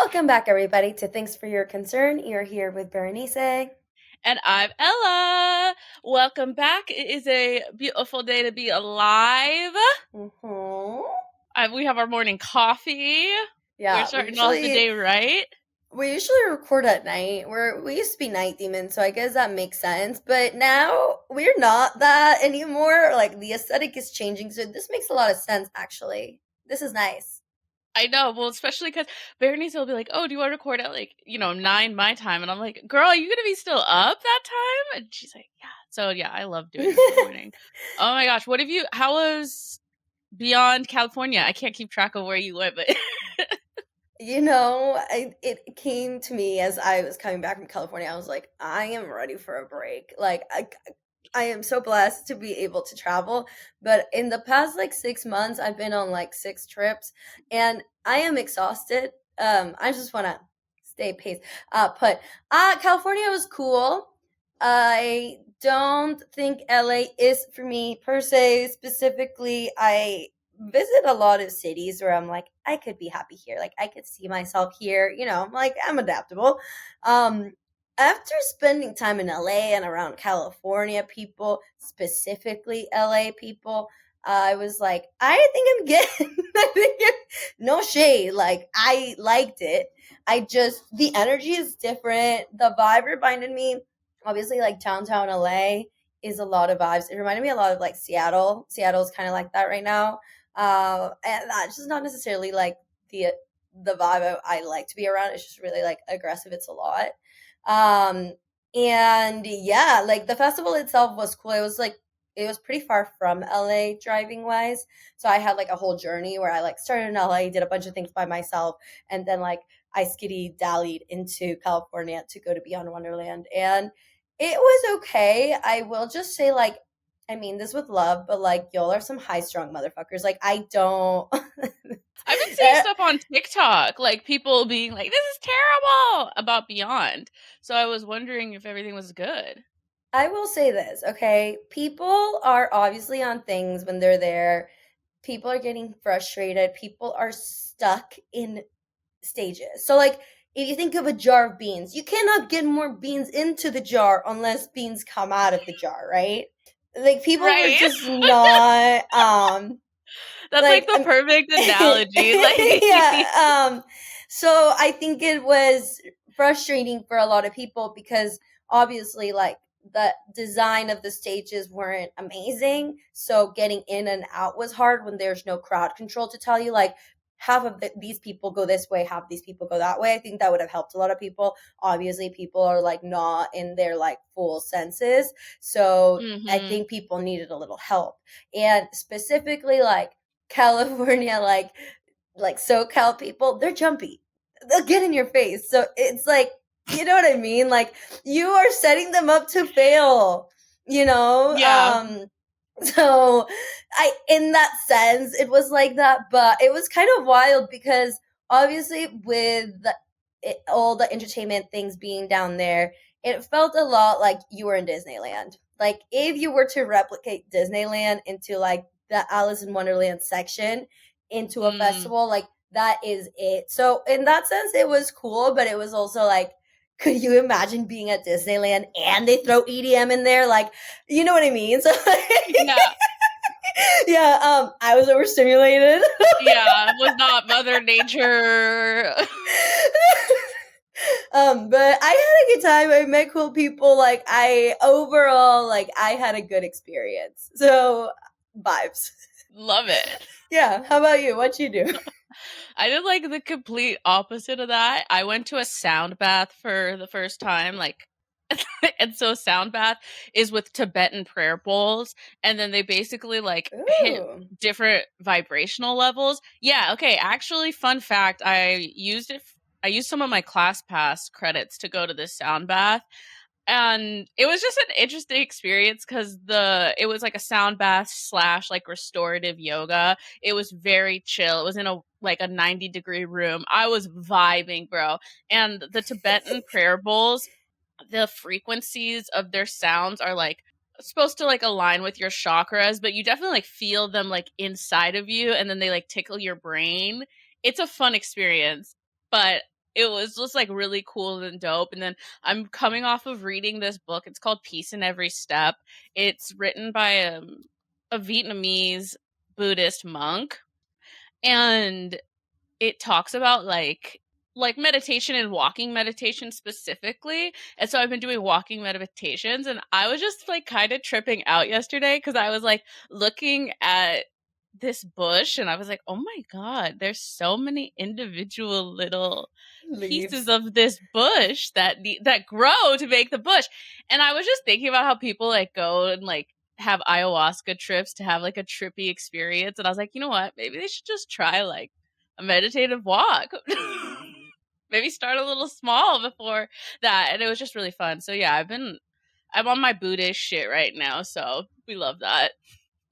Welcome back, everybody, to Thanks for Your Concern. You're here with Berenice. And I'm Ella. Welcome back. It is a beautiful day to be alive. Mm-hmm. We have our morning coffee. We're Yeah, we starting off the usually day right. we usually record at night. We used to be night demons, so I guess that makes sense. But now we're not that anymore. Like the aesthetic is changing, so this makes a lot of sense. Actually, this is nice. I know. Well, especially because Berenice will be like, "Oh, do you want to record at 9 my time?" And I'm like, "Girl, are you gonna be still up that time?" And she's like, "Yeah." So yeah, I love doing this in the morning. Oh my gosh, what have you? How was beyond California? I can't keep track of where you went, but It came to me as I was coming back from California. I was like, I am ready for a break. I am so blessed to be able to travel. But in the past like 6 months, I've been on like 6 trips, and I am exhausted. I just want to stay pace. But California was cool. I don't think LA is for me per se. Specifically, I visit a lot of cities where I'm like, I could be happy here. Like I could see myself here. Like I'm adaptable. Um, After spending time in LA and around California people, specifically LA people, I was like, I think I'm getting, no shade. Like, I liked it. The energy is different. The vibe reminded me, obviously, like downtown LA is a lot of vibes. It reminded me a lot of like Seattle. Seattle's kind of like that right now. And that's just not necessarily like the the vibe I like to be around. It's just really like aggressive. It's a lot. Um, and yeah, like the festival itself was cool. It was pretty far from LA driving wise. So I had like a whole journey where I like started in LA, did a bunch of things by myself, and then like I skiddy dallied into California to go to Beyond Wonderland. And it was okay. I will just say, like, I mean this with love, but like y'all are some high strung motherfuckers. Like I don't I've been seeing stuff on TikTok, like people being like, "This is terrible" about Beyond. So I was wondering if everything was good. I will say this, okay? People are obviously on things when they're there. People are getting frustrated. People are stuck in stages. So, like, if you think of a jar of beans, you cannot get more beans into the jar unless beans come out of the jar, right? Like, people were Right? just not, That's like like, the perfect analogy. yeah. So I think it was frustrating for a lot of people because obviously, like the design of the stages weren't amazing. So getting in and out was hard when there's no crowd control to tell you like half of these people go this way, half of these people go that way. I think that would have helped a lot of people. Obviously, people are like not in their like full senses, so I Mhm. think people needed a little help. And specifically, like California, like SoCal people, they're jumpy. They'll get in your face. So it's like, you know what I mean? Like you are setting them up to fail, you know? Yeah. So I in that sense, it was like that, but it was kind of wild because obviously with all the entertainment things being down there, it felt a lot like you were in Disneyland. Like if you were to replicate Disneyland into like the Alice in Wonderland section into a Mm. festival, like that is it. So in that sense, it was cool, but it was also like, could you imagine being at Disneyland and they throw EDM in there? Like, you know what I mean? So Yeah. yeah, I was overstimulated. Yeah. Was not Mother Nature. But I had a good time. I met cool people. Like I overall, like I had a good experience. So vibes. Love it. Yeah. How about you? What you do? I did like the complete opposite of that. I went to a sound bath for the first time, like, and so sound bath is with Tibetan prayer bowls, and then they basically like hit Ooh. different vibrational levels. Yeah, okay. Actually, fun fact: I used some of my class pass credits to go to this sound bath, and it was just an interesting experience because it was like a sound bath slash like restorative yoga. It was very chill. It was in a 90-degree room. I was vibing, bro. And the Tibetan prayer bowls, the frequencies of their sounds are like supposed to like align with your chakras, but you definitely like feel them like inside of you, and then they like tickle your brain. It's a fun experience, but it was just like really cool and dope. And then I'm coming off of reading this book. It's called Peace in Every Step. It's written by a Vietnamese Buddhist monk, and it talks about like meditation and walking meditation specifically. And so I've been doing walking meditations, and I was just like kind of tripping out yesterday because I was like looking at this bush and I was like, oh my god, there's so many individual little pieces Leaves. of this bush that grow to make the bush. And I was just thinking about how people like go and like have ayahuasca trips to have like a trippy experience, and I was like, you know what, maybe they should just try like a meditative walk. Maybe start a little small before that. And it was just really fun. So yeah, I'm on my Buddhist shit right now, so we love that.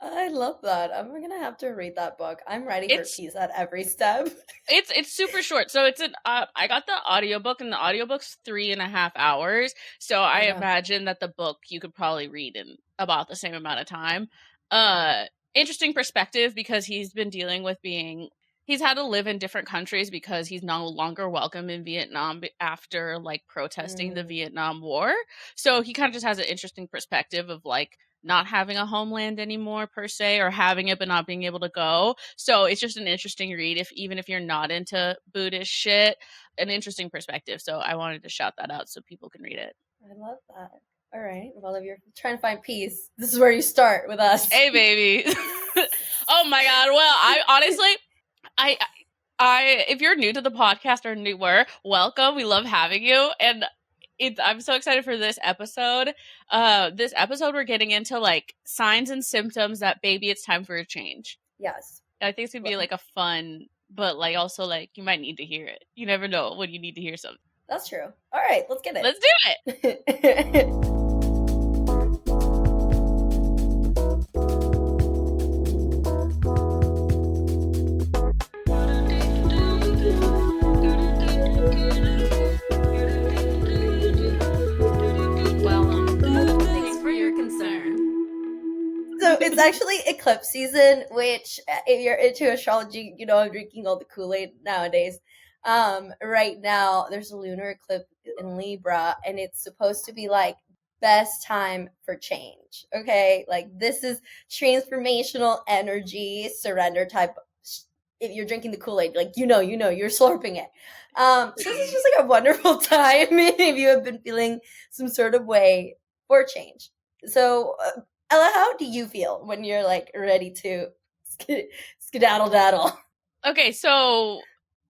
I love that. I'm gonna have to read that book. I'm ready for It's peace at every step. it's super short. So it's an I got the audiobook, and the audiobook's 3.5 hours. So I Oh wow. imagine that the book you could probably read in about the same amount of time. Uh Interesting perspective because he's had to live in different countries because he's no longer welcome in Vietnam after like protesting the Mm. Vietnam War. So he kind of just has an interesting perspective of like not having a homeland anymore per se, or having it but not being able to go. So it's just an interesting read, if even if you're not into Buddhist shit, an interesting perspective. So I wanted to shout that out so people can read it. I love that. All right. Well, if you're trying to find peace, this is where you start with us. Hey baby. Oh my god. Well, I honestly I if you're new to the podcast or newer, welcome. We love having you, and I'm so excited for this episode. This episode we're getting into like signs and symptoms that baby, it's time for a change. Yes. I think it's gonna be like a fun, but like also like you might need to hear it. You never know when you need to hear something. That's true. All right, let's get it. Let's do it. Thanks for your concern. So it's actually eclipse season, which if you're into astrology, you know I'm drinking all the Kool-Aid nowadays. Right now there's a lunar eclipse in Libra, and it's supposed to be like best time for change. Okay, like this is transformational energy, surrender type. If you're drinking the Kool-Aid, like you're slurping it. So this is just like a wonderful time if you have been feeling some sort of way for change. So Ella, how do you feel when you're like ready to skedaddle daddle? Okay, so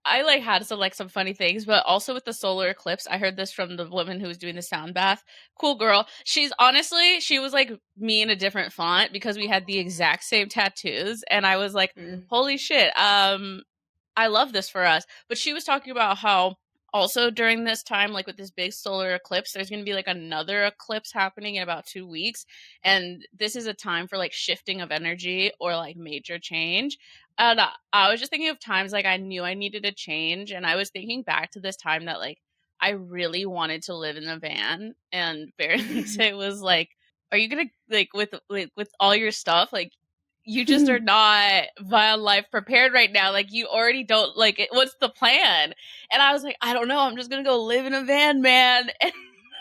I like had some funny things, but also with the solar eclipse, I heard this from the woman who was doing the sound bath. Cool girl. She was like me in a different font because we had the exact same tattoos, and I was like, holy shit. I love this for us. But she was talking about how also during this time, like with this big solar eclipse, there's going to be like another eclipse happening in about 2 weeks. And this is a time for like shifting of energy or like major change. And I was just thinking of times like I knew I needed a change. And I was thinking back to this time that like I really wanted to live in a van. And Berenice was like, are you going to like with all your stuff? Like, you just are not van life prepared right now. Like you already don't like it. What's the plan? And I was like, I don't know. I'm just going to go live in a van, man. And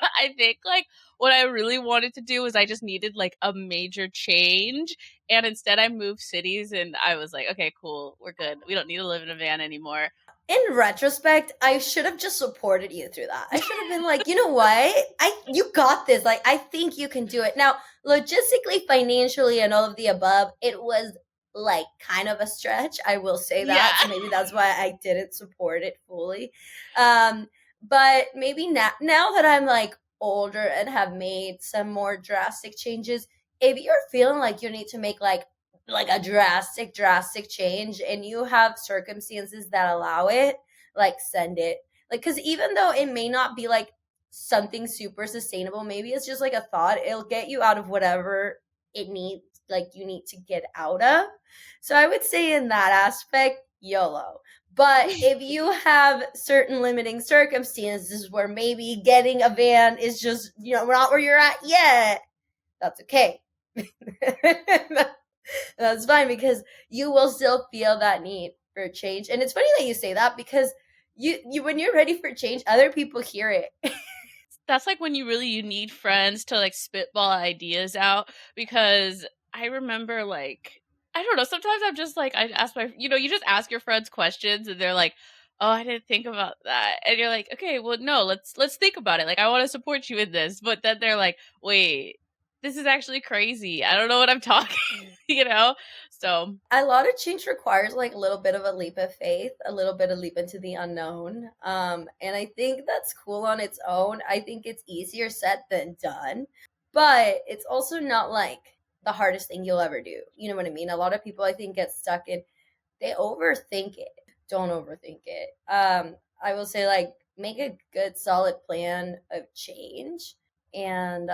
I think like what I really wanted to do was I just needed like a major change. And instead I moved cities, and I was like, okay, cool. We're good. We don't need to live in a van anymore. In retrospect, I should have just supported you through that. I should have been like, you know what? You got this. Like, I think you can do it. Now, logistically, financially, and all of the above, it was like kind of a stretch. I will say that. Yeah. So maybe that's why I didn't support it fully. But maybe now that I'm like older and have made some more drastic changes, if you're feeling like you need to make like a drastic change and you have circumstances that allow it, like send it. Like, because even though it may not be like something super sustainable, maybe it's just like a thought, it'll get you out of whatever it needs, like you need to get out of. So I would say in that aspect, YOLO. But if you have certain limiting circumstances where maybe getting a van is just, not where you're at yet, that's okay. That's fine, because you will still feel that need for change. And it's funny that you say that, because you when you're ready for change, other people hear it. That's like when you need friends to like spitball ideas out, because I remember like I don't know, sometimes I'm just like I ask my you just ask your friends questions and they're like, "Oh, I didn't think about that." And you're like, "Okay, well no, let's think about it. Like I want to support you in this." But then they're like, "Wait, this is actually crazy. I don't know what I'm talking," you know? So, A lot of change requires like a little bit of a leap of faith, a little bit of leap into the unknown. And I think that's cool on its own. I think it's easier said than done, but it's also not like the hardest thing you'll ever do. You know what I mean? A lot of people I think get stuck in, they overthink it. Don't overthink it. I will say like make a good solid plan of change, and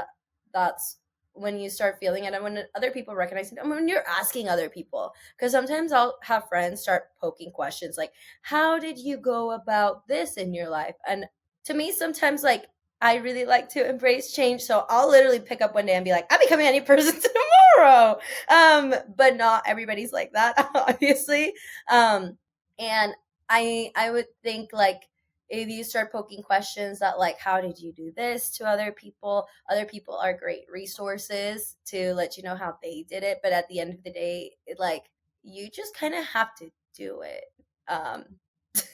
that's when you start feeling it and when other people recognize it and when you're asking other people, because sometimes I'll have friends start poking questions like, how did you go about this in your life? And to me sometimes like I really like to embrace change, so I'll literally pick up one day and be like, I'm becoming a new person tomorrow. But not everybody's like that, obviously. And I would think like if you start poking questions that like, how did you do this, to other people are great resources to let you know how they did it, but at the end of the day like you just kind of have to do it. um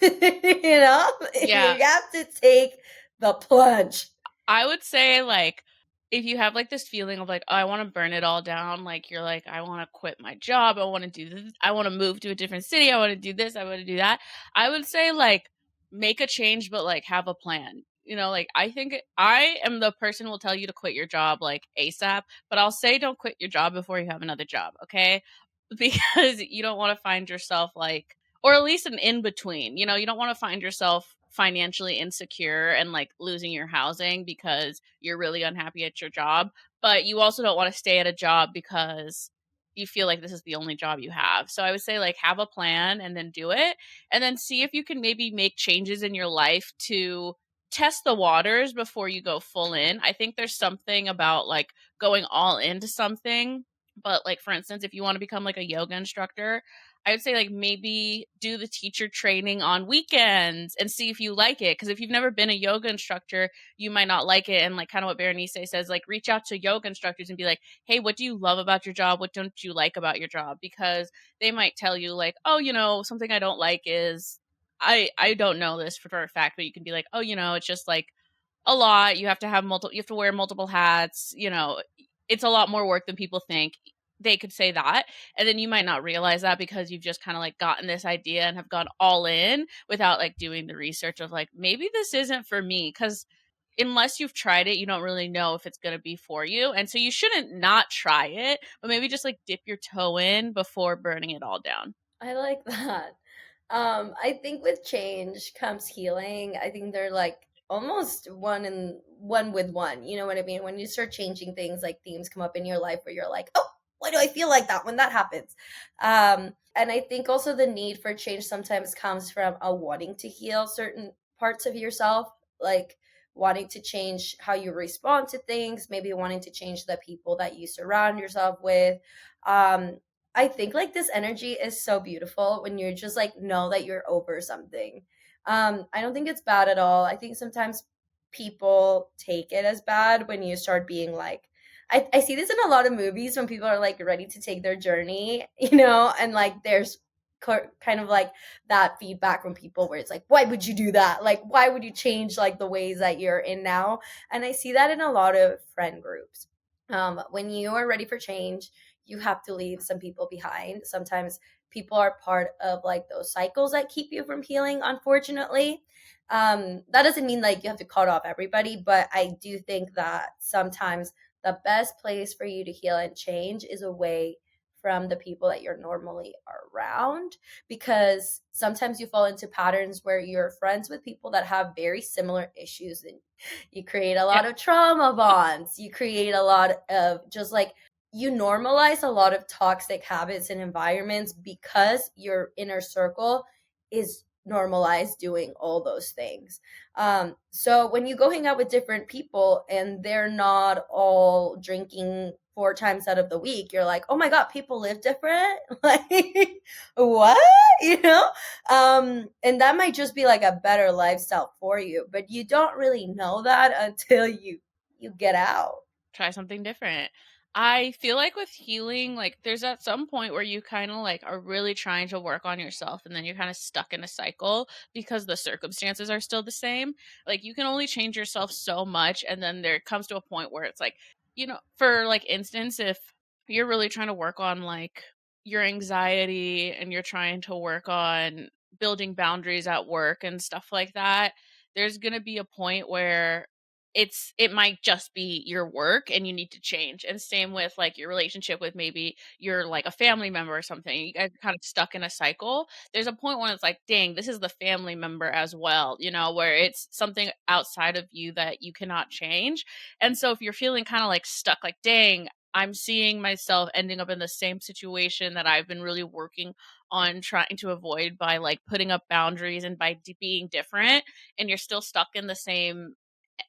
you know, yeah, you have to take the plunge. I would say like if you have like this feeling of like, oh, I want to burn it all down, like you're like, I want to quit my job, I want to do this, I want to move to a different city, I want to do this, I want to do that. I would say like make a change, but like have a plan. Like I think I am the person who will tell you to quit your job like ASAP, but I'll say don't quit your job before you have another job, okay? Because you don't want to find yourself like, or at least an in between. You don't want to find yourself financially insecure and like losing your housing because you're really unhappy at your job, but you also don't want to stay at a job because you feel like this is the only job you have. So I would say like have a plan and then do it, and then see if you can maybe make changes in your life to test the waters before you go full in. I think there's something about like going all into something, but like for instance, if you want to become like a yoga instructor, I would say like maybe do the teacher training on weekends and see if you like it. Because if you've never been a yoga instructor, you might not like it. And like kind of what Berenice says, like reach out to yoga instructors and be like, hey, what do you love about your job? What don't you like about your job? Because they might tell you like, oh, something I don't like is I don't know this for a fact, but you can be like, oh, it's just like a lot. You have to have you have to wear multiple hats. It's a lot more work than people think. They could say that, and then you might not realize that because you've just kind of like gotten this idea and have gone all in without like doing the research of like maybe this isn't for me, because unless you've tried it you don't really know if it's going to be for you, and so you shouldn't not try it, but maybe just like dip your toe in before burning it all down. I like that. I think with change comes healing. I think they're like almost one with one. You know what I mean? When you start changing things, like themes come up in your life where you're like, oh, why do I feel like that when that happens? And I think also the need for change sometimes comes from a wanting to heal certain parts of yourself, like wanting to change how you respond to things, maybe wanting to change the people that you surround yourself with. Um, I think like this energy is so beautiful when you're just like know that you're over something. I don't think it's bad at all. I think sometimes people take it as bad when you start being like, I see this in a lot of movies when people are like ready to take their journey, and like there's kind of like that feedback from people where it's like, why would you do that? Like, why would you change like the ways that you're in now? And I see that in a lot of friend groups. When you are ready for change, you have to leave some people behind. Sometimes people are part of like those cycles that keep you from healing, unfortunately. That doesn't mean like you have to cut off everybody, but I do think that sometimes the best place for you to heal and change is away from the people that you're normally around, because sometimes you fall into patterns where you're friends with people that have very similar issues, and you create a Yeah. lot of trauma bonds. You create a lot of just like, you normalize a lot of toxic habits and environments because your inner circle is normalized doing all those things. So when you go hang out with different people and they're not all drinking 4 times out of the week, you're like, oh my God, people live different. Like, what? You know? And that might just be like a better lifestyle for you, but you don't really know that until you get out. Try something different. I feel like with healing, like there's at some point where you kind of like are really trying to work on yourself and then you're kind of stuck in a cycle because the circumstances are still the same. Like you can only change yourself so much and then there comes to a point where it's like, for like instance, if you're really trying to work on like your anxiety and you're trying to work on building boundaries at work and stuff like that, there's going to be a point where it might just be your work and you need to change. And same with like your relationship with maybe you're like a family member or something. You guys are kind of stuck in a cycle. There's a point when it's like, dang, this is the family member as well, where it's something outside of you that you cannot change. And so if you're feeling kind of like stuck, like, dang, I'm seeing myself ending up in the same situation that I've been really working on trying to avoid by like putting up boundaries and by being different, and you're still stuck in the same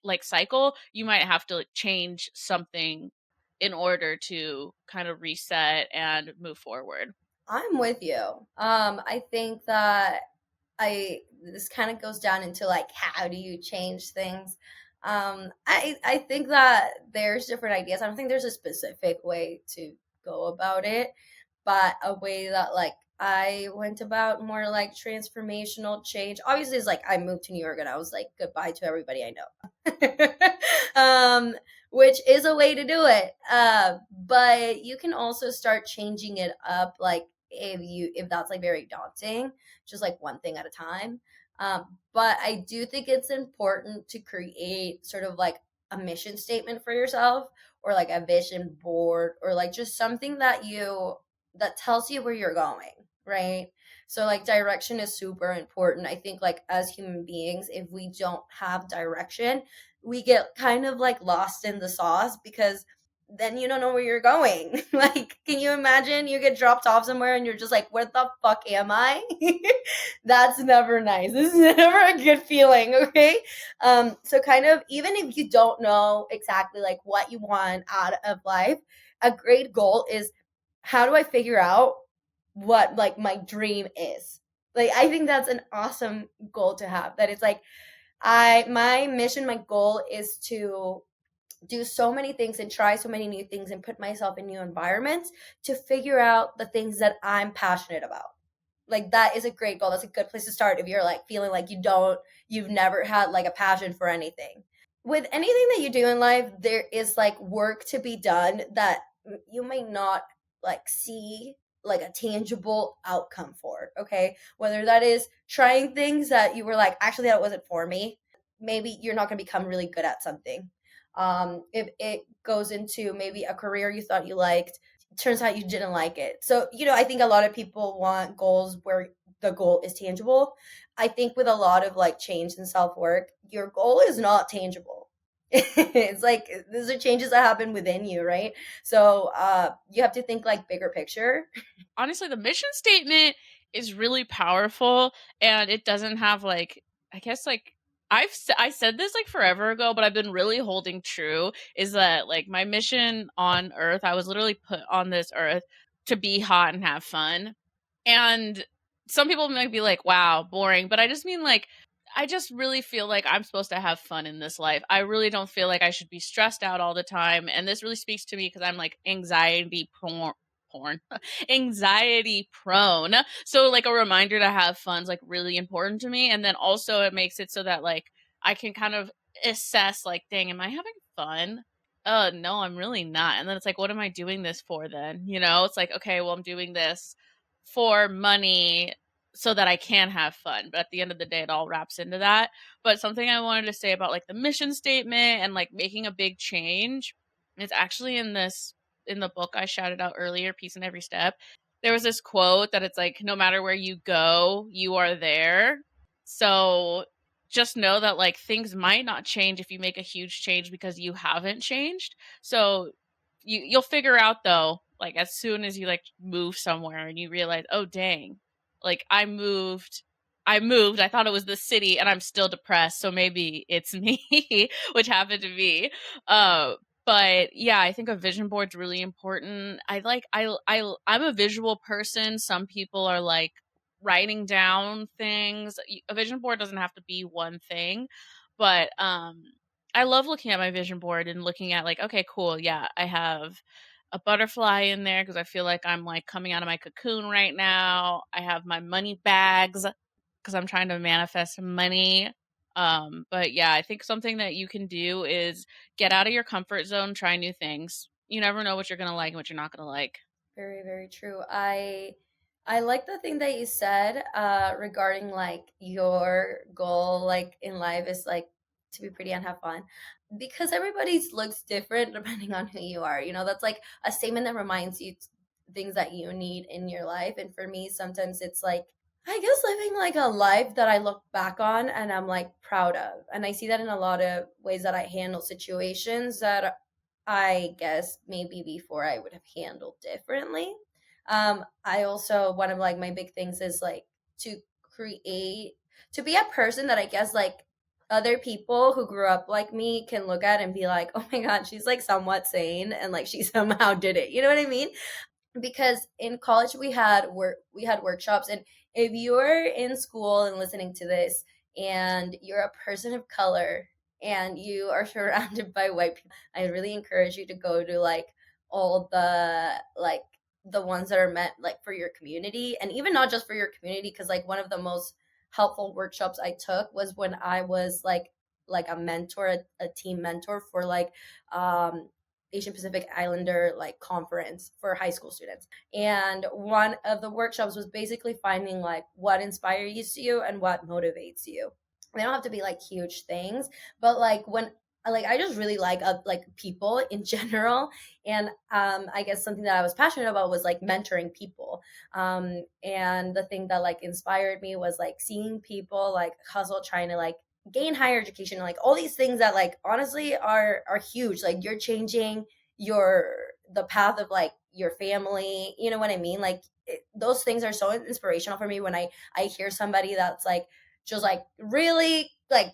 like cycle, you might have to like, change something in order to kind of reset and move forward. I'm with you. I think that I this kind of goes down into like how do you change things. I think that there's different ideas. I don't think there's a specific way to go about it, but a way that like I went about more like transformational change. Obviously, it's like I moved to New York and I was like goodbye to everybody I know, which is a way to do it. But you can also start changing it up, like if that's like very daunting, just like one thing at a time. But I do think it's important to create sort of like a mission statement for yourself, or like a vision board, or like just something that tells you where you're going, right? So like direction is super important. I think like as human beings, if we don't have direction, we get kind of like lost in the sauce, because then you don't know where you're going. Like, can you imagine you get dropped off somewhere and you're just like, where the fuck am I? That's never nice. This is never a good feeling, okay? So kind of even if you don't know exactly like what you want out of life, a great goal is, how do I figure out what like my dream is? Like I think that's an awesome goal to have. That it's like my mission, my goal is to do so many things and try so many new things and put myself in new environments to figure out the things that I'm passionate about. Like that is a great goal. That's a good place to start if you're like feeling like you've never had like a passion for anything. With anything that you do in life, there is like work to be done that you may not like see like a tangible outcome for, okay? Whether that is trying things that you were like, actually that wasn't for me. Maybe you're not going to become really good at something. If it goes into maybe a career you thought you liked, turns out you didn't like it. So, I think a lot of people want goals where the goal is tangible. I think with a lot of like change and self work, your goal is not tangible. It's like these are changes that happen within you, right? So you have to think like bigger picture. Honestly, the mission statement is really powerful, and it doesn't have like, I guess like I said this like forever ago, but I've been really holding true, is that like my mission on Earth, I was literally put on this Earth to be hot and have fun. And some people might be like, wow, boring, but I just mean like I just really feel like I'm supposed to have fun in this life. I really don't feel like I should be stressed out all the time. And this really speaks to me because I'm like porn anxiety prone. So like a reminder to have fun is like really important to me. And then also it makes it so that like I can kind of assess like, dang, am I having fun? No, I'm really not. And then it's like, what am I doing this for then? It's like, okay, well, I'm doing this for money so that I can have fun. But at the end of the day, it all wraps into that. But something I wanted to say about like the mission statement and like making a big change, it's actually in the book I shouted out earlier, Peace in Every Step. There was this quote that it's like, no matter where you go, you are there. So just know that like things might not change if you make a huge change because you haven't changed. So you'll figure out though, like as soon as you like move somewhere and you realize, oh dang, like I thought it was the city and I'm still depressed, so maybe it's me, which happened to me. But yeah, I think a vision board's really important. I'm a visual person. Some people are like writing down things. A vision board doesn't have to be one thing, but I love looking at my vision board and looking at like, okay, cool, yeah, I have a butterfly in there because I feel like I'm like coming out of my cocoon right now. I have my money bags because I'm trying to manifest money. But yeah, I think something that you can do is get out of your comfort zone, try new things. You never know what you're gonna like and what you're not gonna like. Very, very true. I like the thing that you said regarding like your goal like in life is like to be pretty and have fun because everybody's looks different depending on who you are. You know, that's like a statement that reminds you things that you need in your life. And for me, sometimes it's like I guess living like a life that I look back on and I'm like proud of. And I see that in a lot of ways that I handle situations that I guess maybe before I would have handled differently. I also one of like my big things is like to create to be a person that I guess like other people who grew up like me can look at and be like, oh my god, she's like somewhat sane and like she somehow did it. You know what I mean? Because in college we had workshops, and if you're in school and listening to this and you're a person of color and you are surrounded by white people, I really encourage you to go to like all the ones that are meant like for your community, and even not just for your community, because like one of the most helpful workshops I took was when I was like a mentor, a team mentor for like Asian Pacific Islander like conference for high school students. And one of the workshops was basically finding like what inspires you and what motivates you. They don't have to be like huge things, but like when like I just really like people in general, and I guess something that I was passionate about was like mentoring people. And the thing that like inspired me was like seeing people like hustle trying to like gain higher education, like all these things that like honestly are huge, like you're changing your the path of like your family, you know what I mean, like those things are so inspirational for me when I hear somebody that's like just like really like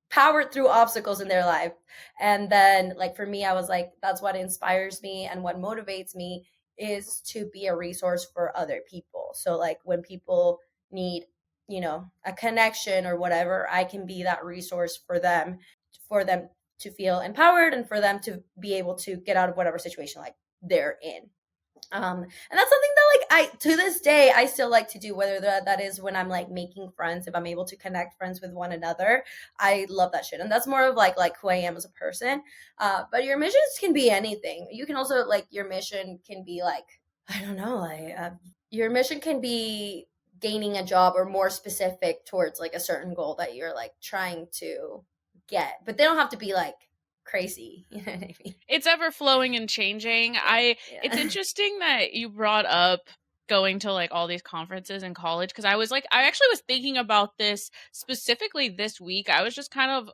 powered through obstacles in their life. And then like for me I was like that's what inspires me and what motivates me is to be a resource for other people. So like when people need, you know, a connection or whatever, I can be that resource for them to feel empowered and for them to be able to get out of whatever situation like they're in. And that's something that like I to this day I still like to do, whether that is when I'm like making friends, if I'm able to connect friends with one another. I love that shit, and that's more of like who I am as a person. But your missions can be anything. You can also like your mission can be like I don't know, like your mission can be gaining a job or more specific towards like a certain goal that you're like trying to get, but they don't have to be like crazy. You know what I mean? It's ever flowing and changing. It's Yeah. interesting that you brought up going to like all these conferences in college because I actually was thinking about this specifically this week. I was just kind of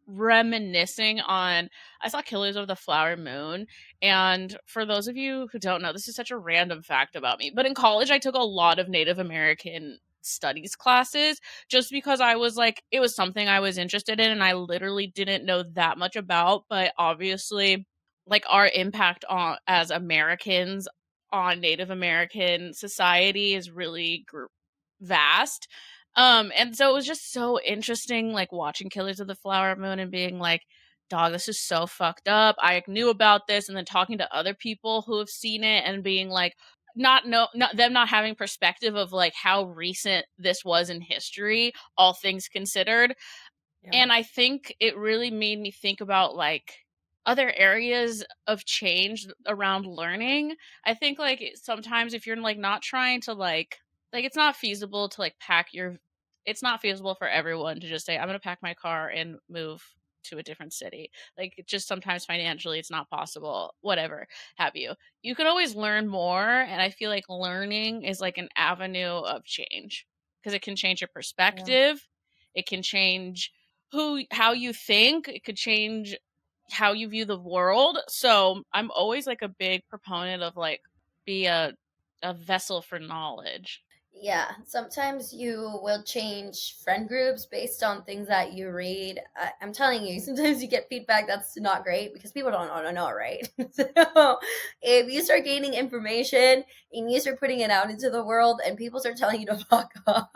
reminiscing on I saw Killers of the Flower Moon, and for those of you who don't know, this is such a random fact about me, but in college I took a lot of Native American studies classes just because I was like it was something I was interested in and I literally didn't know that much about, but obviously like our impact on as Americans on Native American society is really vast. And so it was just so interesting, like watching Killers of the Flower Moon and being like, dog, this is so fucked up. I knew about this, and then talking to other people who have seen it and being like, not them not having perspective of like how recent this was in history, all things considered. Yeah. And I think it really made me think about like other areas of change around learning. I think like sometimes if you're like not trying to like it's not feasible to like pack your it's not feasible for everyone to just say I'm going to pack my car and move to a different city. Like it just sometimes financially it's not possible, whatever have you. You can always learn more, and I feel like learning is like an avenue of change because it can change your Yeah. perspective. It can change how you think. It could change how you view the world. So I'm always like a big proponent of like be a vessel for knowledge. Yeah, sometimes you will change friend groups based on things that you read. I'm telling you, sometimes you get feedback that's not great because people don't want to know, right? So if you start gaining information and you start putting it out into the world and people start telling you to fuck off,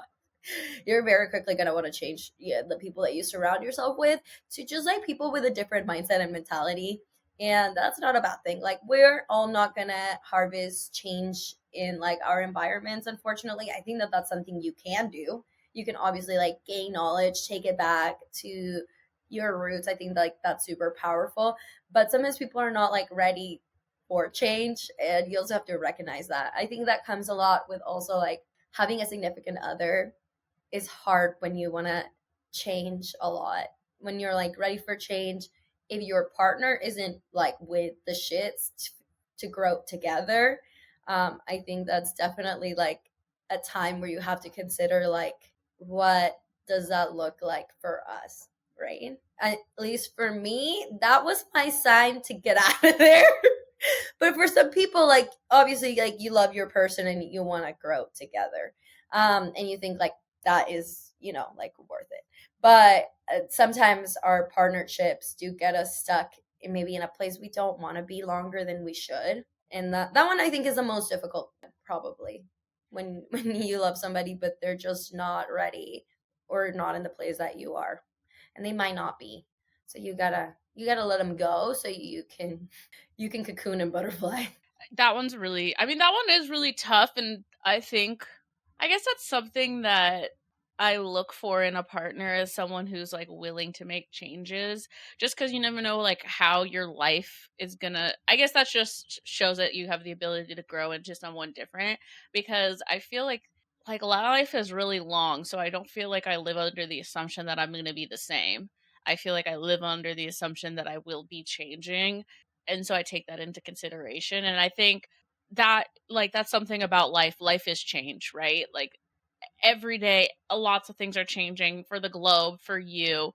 you're very quickly going to want to change, yeah, the people that you surround yourself with to just like people with a different mindset and mentality. And that's not a bad thing. Like, we're all not going to harvest change in like our environments, unfortunately. I think that that's something you can do. You can obviously like gain knowledge, take it back to your roots. I think like that's super powerful. But sometimes people are not like ready for change, and you also have to recognize that. I think that comes a lot with also like having a significant other is hard when you want to change a lot. When you're like ready for change, if your partner isn't like with the shits to grow together, I think that's definitely like a time where you have to consider like what does that look like for us, right? At least for me, that was my sign to get out of there. But for some people, like obviously, like you love your person and you want to grow together, and you think like that is, like worth it. But sometimes our partnerships do get us stuck in maybe in a place we don't want to be longer than we should, and that one I think is the most difficult, probably, when when you love somebody but they're just not ready or not in the place that you are, and they might not be. So you gotta let them go so you can cocoon and butterfly. That one's really, I mean, that one is really tough. And I guess that's something that I look for in a partner, as someone who's like willing to make changes, just because you never know like how your life is gonna, I guess that just shows that you have the ability to grow into someone different. Because I feel like life is really long, so I don't feel like I live under the assumption that I'm gonna be the same. I feel like I live under the assumption that I will be changing, and so I take that into consideration. And I think that like that's something about life. Life is change, right? Like every day lots of things are changing for the globe, for you.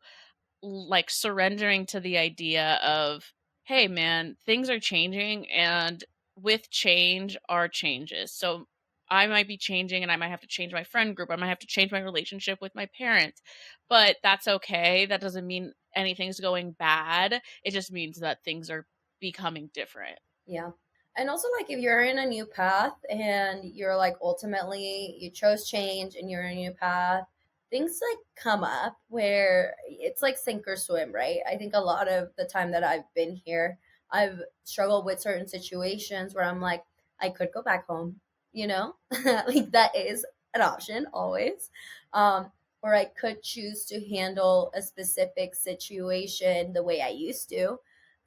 Like surrendering to the idea of, hey man, things are changing, and with change are changes. So I might be changing, and I might have to change my friend group, I might have to change my relationship with my parents, but that's okay. That doesn't mean anything's going bad. It just means that things are becoming different. Yeah. And also, like, if you're in a new path and you're like ultimately you chose change and you're in a new path, things like come up where it's like sink or swim, right? I think a lot of the time that I've been here, I've struggled with certain situations where I'm like, I could go back home, you know? Like, that is an option always. Or I could choose to handle a specific situation the way I used to,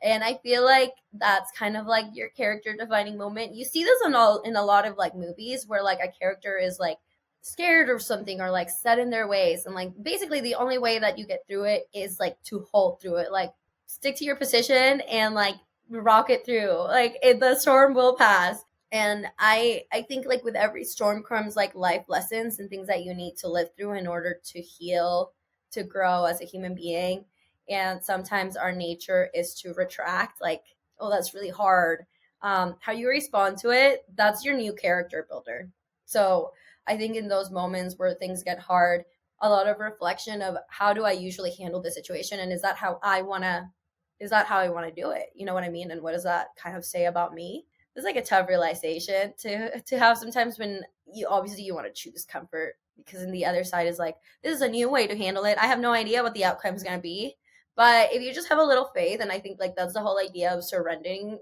and I feel like that's kind of like your character defining moment. You see this in a lot of like movies where like a character is like scared or something or like set in their ways, and like basically the only way that you get through it is like to hold through it, like stick to your position and like rock it through. Like the storm will pass. And I think like with every storm comes like life lessons and things that you need to live through in order to heal, to grow as a human being. And sometimes our nature is to retract, like, oh, that's really hard. How you respond to it, that's your new character builder. So I think in those moments where things get hard, a lot of reflection of how do I usually handle the situation, and is that how I want to do it, you know what I mean, and what does that kind of say about me. It's like a tough realization to have sometimes, when you obviously you want to choose comfort, because in the other side is like, this is a new way to handle it, I have no idea what the outcome is going to be. But if you just have a little faith, and I think like that's the whole idea of surrendering,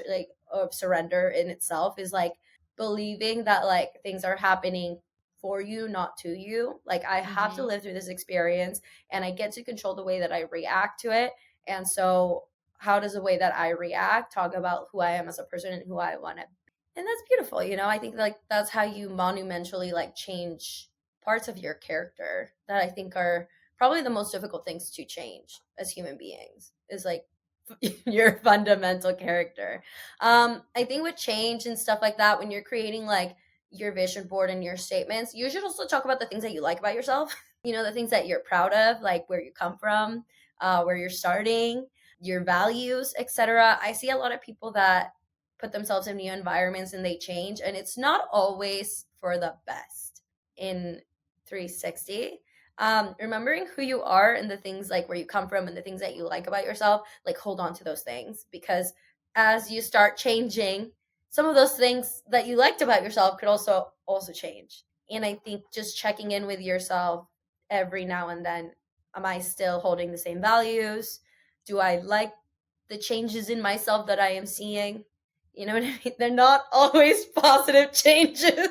like of surrender in itself, is like believing that like things are happening for you, not to you. Like, I have to Hmm. live through this experience and I get to control the way that I react to it. And so how does the way that I react talk about who I am as a person and who I want to, and that's beautiful, I think like that's how you monumentally like change parts of your character that I think are probably the most difficult things to change as human beings, is like your fundamental character. I think with change and stuff like that, when you're creating like your vision board and your statements, you should also talk about the things that you like about yourself. The things that you're proud of, like where you come from, where you're starting, your values, etc. I see a lot of people that put themselves in new environments and they change, and it's not always for the best. in 360. Remembering who you are and the things like where you come from and the things that you like about yourself, like hold on to those things, because as you start changing, some of those things that you liked about yourself could also change. And I think just checking in with yourself every now and then, am I still holding the same values? Do I like the changes in myself that I am seeing? You know what I mean? They're not always positive changes.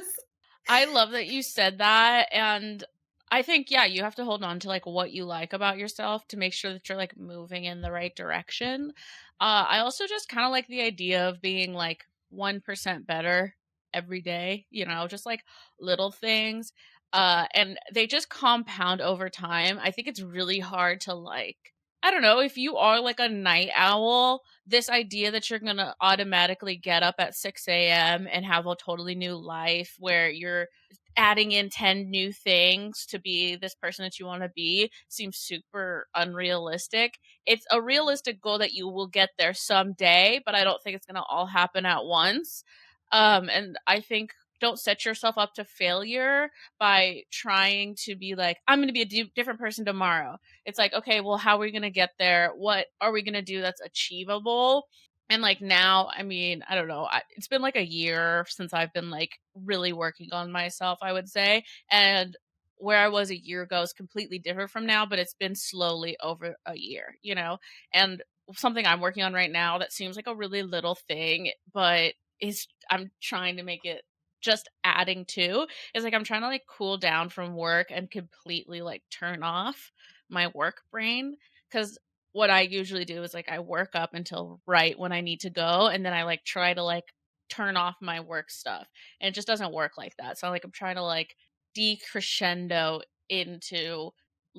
I love that you said that. And I think, yeah, you have to hold on to like what you like about yourself to make sure that you're like moving in the right direction. I also just kind of like the idea of being like 1% better every day, you know, just like little things. And they just compound over time. I think it's really hard to like, I don't know, if you are like a night owl, this idea that you're going to automatically get up at 6 a.m. and have a totally new life where you're adding in 10 new things to be this person that you want to be seems super unrealistic. It's a realistic goal that you will get there someday, but I don't think it's going to all happen at once. And I think don't set yourself up to failure by trying to be like, I'm going to be a different person tomorrow. It's like, okay, well, how are we going to get there? What are we going to do that's achievable? And like now, I mean, I don't know. It's been like a year since I've been like really working on myself, I would say. And where I was a year ago is completely different from now, but it's been slowly over a year, you know? And something I'm working on right now that seems like a really little thing, but is I'm trying to make it just adding to is like I'm trying to like cool down from work and completely like turn off my work brain, because what I usually do is like I work up until right when I need to go, and then I like try to like turn off my work stuff, and it just doesn't work like that. So like I'm trying to like decrescendo into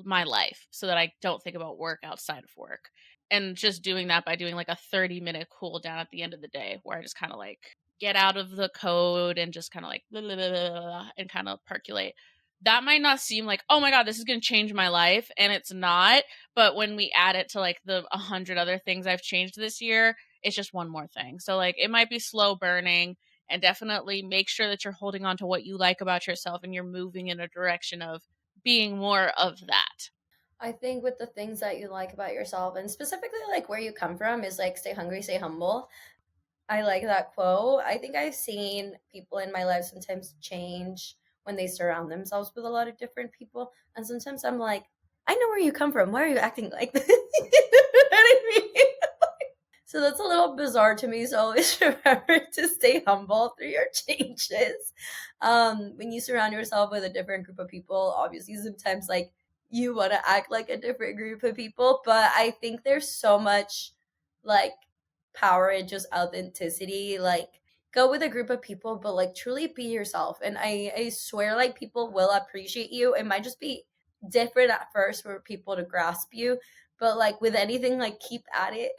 my life so that I don't think about work outside of work, and just doing that by doing like a 30-minute cool down at the end of the day where I just kind of like get out of the code and just kind of like blah, blah, blah, blah, blah, and kind of percolate. That might not seem like, oh my god, this is going to change my life, and it's not. But when we add it to like the 100 other things I've changed this year, it's just one more thing. So like it might be slow burning, and definitely make sure that you're holding on to what you like about yourself and you're moving in a direction of being more of that. I think with the things that you like about yourself and specifically like where you come from is like stay hungry, stay humble. I like that quote. I think I've seen people in my life sometimes change when they surround themselves with a lot of different people. And sometimes I'm like, I know where you come from. Why are you acting like this? You know what I mean? So that's a little bizarre to me. So always remember to stay humble through your changes. When you surround yourself with a different group of people, obviously sometimes like you want to act like a different group of people, but I think there's so much like power in just authenticity. Like go with a group of people, but like truly be yourself. And I swear like people will appreciate you. It might just be different at first for people to grasp you, but like with anything, like keep at it.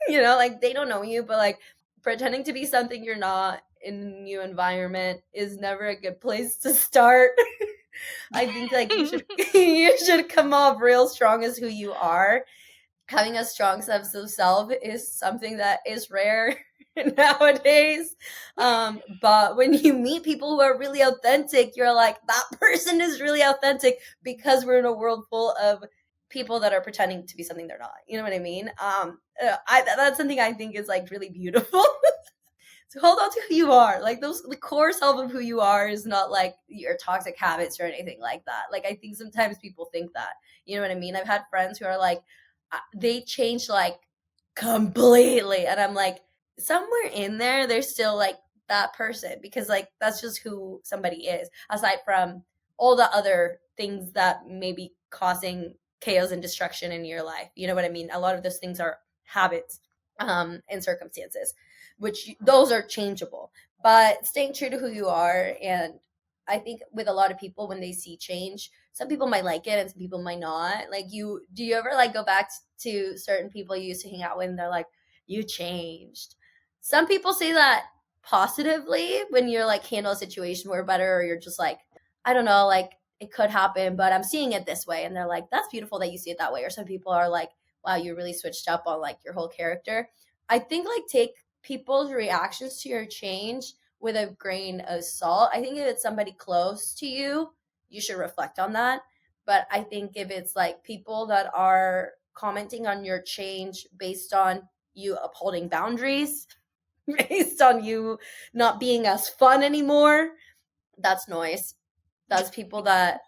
You know, like they don't know you, but like pretending to be something you're not in a new environment is never a good place to start. I think like you should you should come off real strong as who you are. Having a strong sense of self is something that is rare nowadays. But when you meet people who are really authentic, you're like, that person is really authentic, because we're in a world full of people that are pretending to be something they're not. You know what I mean? That's something I think is like really beautiful. So hold on to who you are. Like those, the core self of who you are is not like your toxic habits or anything like that. Like I think sometimes people think that. You know what I mean? I've had friends who are like, they changed like completely, and I'm like, somewhere in there, they're still like that person, because like that's just who somebody is. Aside from all the other things that may be causing chaos and destruction in your life. You know what I mean? A lot of those things are habits, and circumstances, which those are changeable. But staying true to who you are, and I think with a lot of people when they see change, some people might like it and some people might not. Like you, do you ever like go back to certain people you used to hang out with and they're like, you changed? Some people say that positively when you're like handle a situation where better, or you're just like, I don't know, like it could happen, but I'm seeing it this way. And they're like, that's beautiful that you see it that way. Or some people are like, wow, you really switched up on like your whole character. I think like take people's reactions to your change with a grain of salt. I think if it's somebody close to you, you should reflect on that. But I think if it's like people that are commenting on your change based on you upholding boundaries, based on you not being as fun anymore, that's noise. That's people that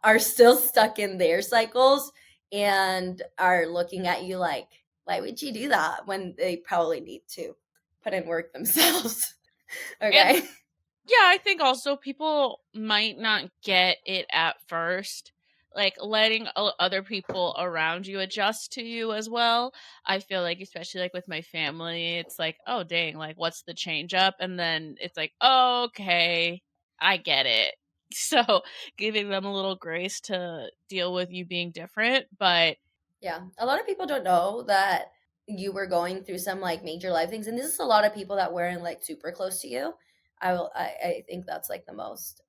are still stuck in their cycles and are looking at you like, why would you do that when they probably need to put in work themselves? And Okay. yeah, I think also people might not get it at first. Like letting other people around you adjust to you as well. I feel like, especially like with my family, it's like, oh dang, like what's the change up? And then it's like, oh, okay, I get it. So giving them a little grace to deal with you being different. But Yeah. A lot of people don't know that you were going through some like major life things. And this is a lot of people that weren't like super close to you. I think that's like the most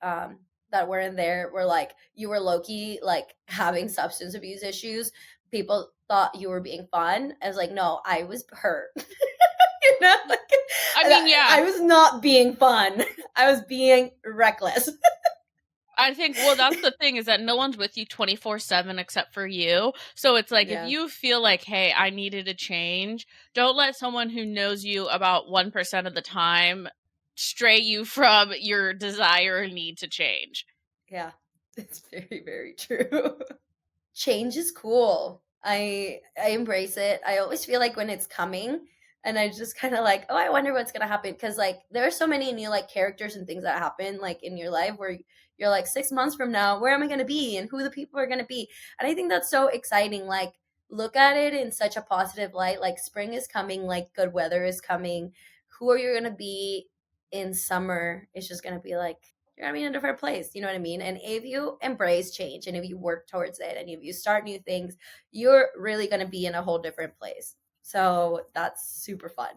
that were in there were like you were low key like having substance abuse issues. People thought you were being fun. I was like, no, I was hurt. You know, like, I mean, I yeah, was not being fun. I was being reckless. I think, well, that's the thing is that no one's with you 24/7 except for you. So it's like if Yeah. you feel like, hey, I needed a change, don't let someone who knows you about 1% of the time stray you from your desire or need to change. Yeah. It's very, very true. Change is cool. I embrace it. I always feel like when it's coming and I just kind of like, oh, I wonder what's going to happen cuz like there are so many new like characters and things that happen like in your life where you're like 6 months from now, where am I going to be and who the people are going to be? And I think that's so exciting. Like look at it in such a positive light. Like spring is coming, like good weather is coming. Who are you going to be in summer? It's just going to be like you're gonna be in a different place. You know what I mean? And if you embrace change and if you work towards it and if you start new things, you're really gonna be in a whole different place. So that's super fun.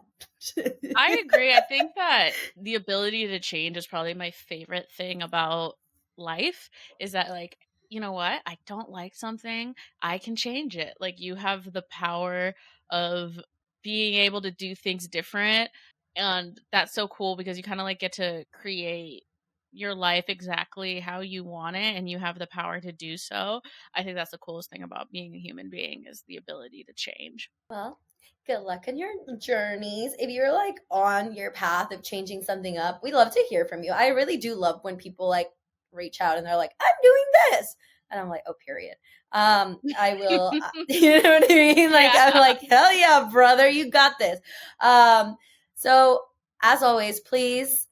I agree. I think that the ability to change is probably my favorite thing about life is that, like, you know what? I don't like something. I can change it. Like, you have the power of being able to do things different. And that's so cool because you kind of like get to create your life exactly how you want it and you have the power to do so. I think that's the coolest thing about being a human being is the ability to change. Well, good luck on your journeys. If you're like on your path of changing something up, we love to hear from you. I really do love when people like reach out and they're like, I'm doing this. And I'm like, oh, period. I will, you know what I mean? Like, Yeah. I'm like, hell yeah, brother, you got this. So as always, please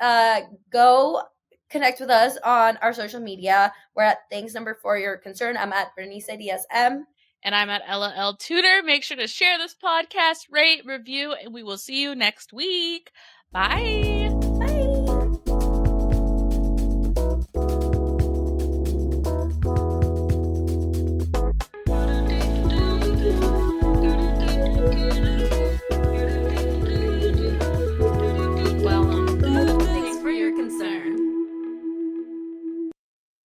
go connect with us on our social media. We're at Thanks Number For Your Concern. I'm at Bernice DSM. And I'm at Ella L. Tudor. Make sure to share this podcast, rate, review, and we will see you next week. Bye.